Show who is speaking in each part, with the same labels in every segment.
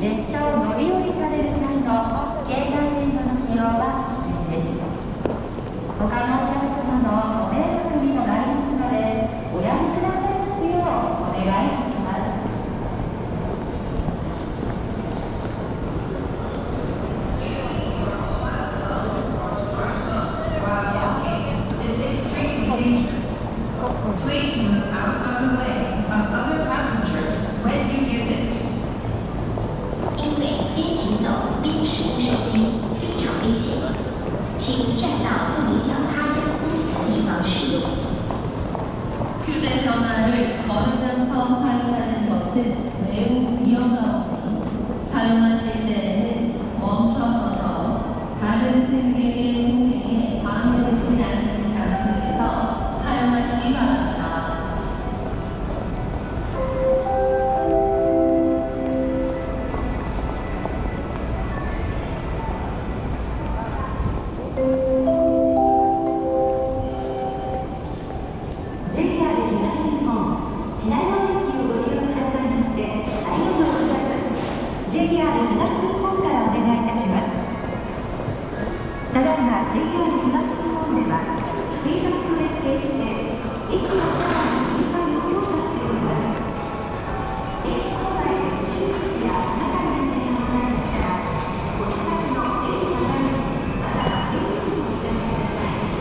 Speaker 1: 列車を乗り降りされる際の携帯電話の使用は危険です。他のお客様のご迷惑にもなりますので、おやめくださいますようお願いいたします。
Speaker 2: Please move out of the way of other passengers when you use it.
Speaker 3: 因为边行走边使用手机非常危险，请站到不影响他人通行的地方使用。
Speaker 4: 휴대전화를 걸으면서 사용하는 것은 매우 위험하오니 사용하실 때에는 멈춰서서 다른 승객의 통행에 방해되지 않는 장소에서 사용하시기 바랍니다.
Speaker 5: JR 東日本品川駅をご利用くださいましてありがとうございます。 JR 東日本からお願いいたします。ただいま JR 東日本では警察を連携して駅の構内の警戒を強化しております。駅構内で不審物や中に入れございましたらご自宅の駅の内または出入り口にお伝えください。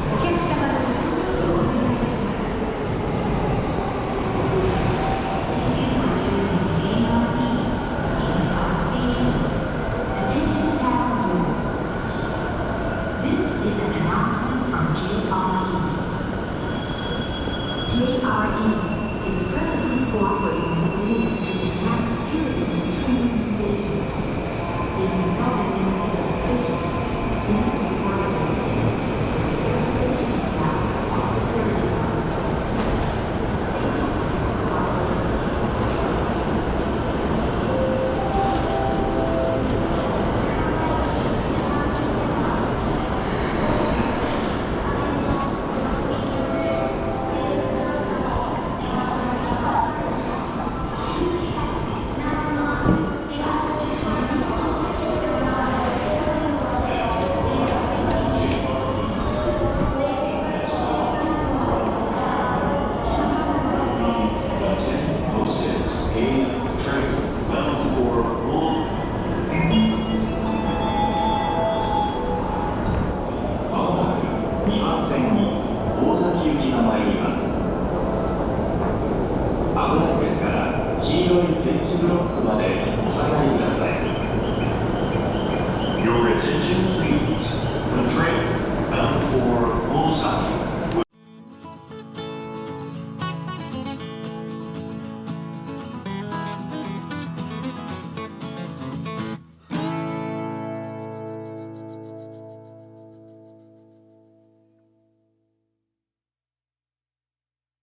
Speaker 5: お客様のご協力をお願いいたします。
Speaker 3: Attention passengers. This is an announcement from JR East. JR East is presently cooperating with the Ministry to enhance security in the trains and stations. If you notice anything suspicious, please report it. Station staff or security guard.
Speaker 6: Your attention please.